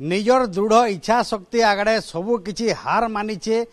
निजर दृढ़ इच्छा शक्ति आगड़े सबु किछि हार मानिचे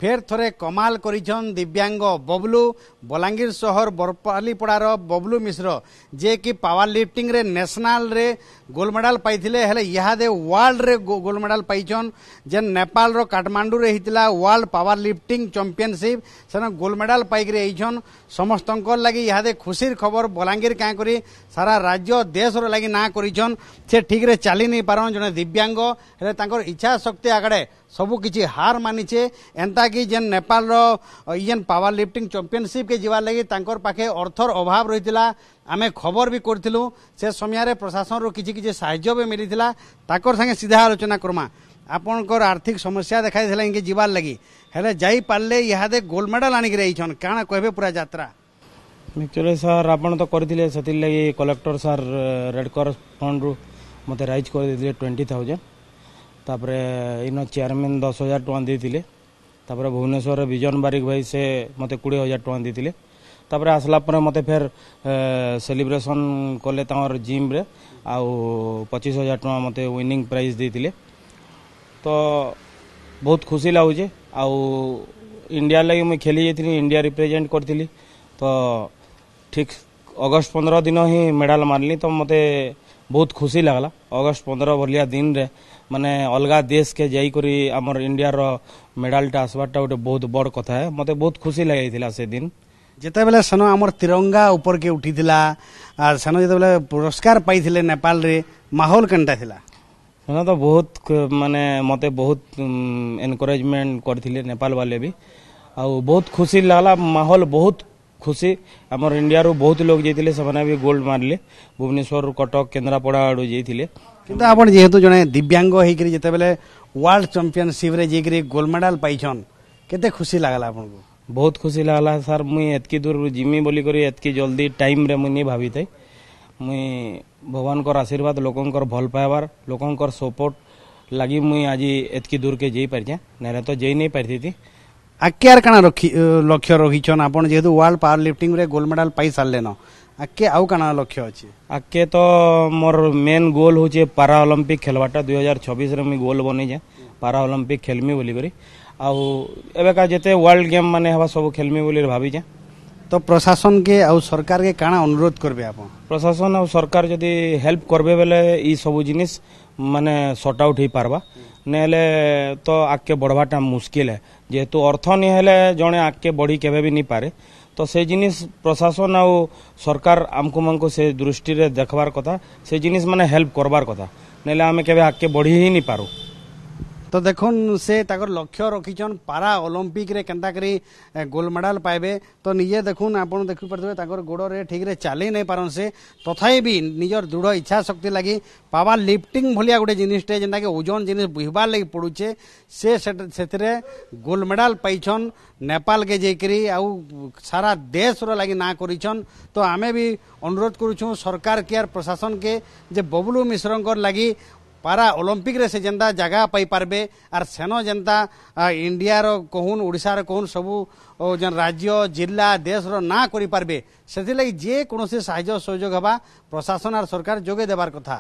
फेर थोरे कमाल करिछन दिव्यांग बबलू बलांगीर शहर बरपालीपड़ार बबलू मिश्र जे कि पावर लिफ्टिंग रे नेशनल रे गोल्ड मेडल पाइथिले हेले इहादे वर्ल्ड रे गोल्ड मेडल पाइछन जेन नेपाल रो काठमांडू रे हितला वर्ल्ड पावर लिफ्टिंग चैंपियनशिप सेन गोल्ड मेडल पाइकरे आइछन समस्तंकर लागि इहादे खुशीर खबर बलांगीर का करी सारा राज्य देश रो लागि ना करिछन से ठीक रे चाली नहीं पारन जने दिव्यांग हेले तांकर इच्छा शक्ति आगड़े सबु किछि हार मानिचे एंता कि जेन नेपाल रो इजन पावर लिफ्टिंग चैंपियनशिप के जीवार लगी तांकर पाखे अर्थर अभाव रहितिला आमे खबर भी करथिलु से समय रे प्रशासन रो किछि किछि सहायता भी मिलिथिला ताकर संगे सीधा आलोचना करमा आपनकर आर्थिक समस्या देखाई देला इनके जीवार लगी हेले जाई पारले इहादे गोल्ड मेडल आनि रे आइछन काना कहबे पूरा यात्रा एक्चुअली सर आपण तो करथिले सतिल लगी collector sir red cross fund रु मते राइज कर दिले 20,000 तापरे इन चेयरमैन 10,000 टका देथिले तापरे भुवनेश्वर विजन बारिक भाई से मते 20,000 टका देथिले तापरे आसला पर मते फेर सेलिब्रेशन कले तार जिम रे आ 25,000 टका मते विनिंग प्राइज देथिले तो बहुत खुशी लागुचे आ इंडिया लगी मैं खेली जाइली इंडिया रिप्रेजेंट करथिली तो ठीक अगस्त 15 दिन ही मेडल मारली तो मते बहुत खुशी लगला अगस्त 15 भलिया दिन रे माने अलगा देश के जाई करी हमर इंडिया रो मेडलटा आसबाटा गोटे बहुत बड़ कथा है मते बहुत खुशी लागिथिला से दिन जेते बेले सनो हमर तिरंगा ऊपर के उठीथिला आ सनो जेते बेले पुरस्कार पाइथिले नेपाल रे माहौल कंटा थिला सनो तो बहुत माने मते बहुत एनकरेजमेंट करथिले नेपाल वाले भी आ बहुत खुशी लागला माहौल बहुत खुशी हमर इंडिया रो बहुत लोग जेतिले सबने भी गोल्ड मारले भुवनेश्वर कटक केंद्रापड़ा आडू जेतिले किंतु आपण जेहेतु जने दिव्यांग होई करी जेते बेले वर्ल्ड चैंपियनशिप रे जे करी गोल्ड मेडल पाइछन केते खुशी लागला आपन को बहुत खुशी लागला सर मुई एतकी दूर जिमी बोली करी एतकी जल्दी टाइम रे मुई नहीं भाबितै मुई भगवान कर आशीर्वाद लोकंकर भल पाइबार लोकंकर सपोर्ट लागि मुई आज एतकी दूर के जेई पारछे नेरे तो जेई नहीं पारथि आके काना लक्ष्य रखिछन आपण जेहेतु वर्ल्ड पावर लिफ्टिंग रे गोल्ड मेडल पाई सारलेन आके आउ काना लक्ष्य अछि आके तो मोर मेन गोल होचे पारा ओलंपिक खेलवाटा 2026 रे मी गोल बनी जे पारा ओलंपिक खेलमी बोली करी आउ एबे का जेते वर्ल्ड गेम माने हवा सब खेलमी बोली भाबी जे तो प्रशासन के आउ सरकार के काना अनुरोध करबे आपण प्रशासन आउ सरकार जदी हेल्प करबे बेले ई सब जिनिस माने सॉर्ट आउट ही पारबा नेले तो आगे बढ़वाटा मुश्किल है जेहेतु अर्थ नहीं हेले जड़े आगे बढ़ी केबे भी नहीं पारे तो से जिनिस प्रशासन आ सरकार आमको मानको से दृष्टि रे देखबार कथा से जिनिस माने हेल्प करबार कथा नेले आमे केबे आगे बढ़ी ही नहीं पारू तो देखुन से ताकर लक्ष्य रखिछन पारा ओलंपिक रे केंता करी गोल्ड मेडल पाइबे तो निजे देखुन आपण देखि परथबे ताकर गोड़ रे ठीक रे चाली नहीं पारन से तथापि भी निजर दृढ़ इच्छा शक्ति लगी पावर लिफ्टिंग भलिया गोटे जिनिसटे जेंता के ओजन जिनिस बुहबार लगी पड़ुचे से सेतरे गोल्ड मेडल पाइछन नेपाल के जेकरी आउ सारा देश रो लगी ना करिछन तो आमे भी अनुरोध करूछु सरकार के प्रशासन के जे बबलू मिश्रंकर लगी पारा ओलंपिक रे से जेंता जगह पाई पारबे आर सेनो जेंता इंडिया रो कहून ओडिसा रो कहून सबु जन राज्य जिला देश रो ना करि पारबे सेति लगी जे कोनोसी सहायता सहयोग हबा प्रशासन आर सरकार जोगे देबार कथा।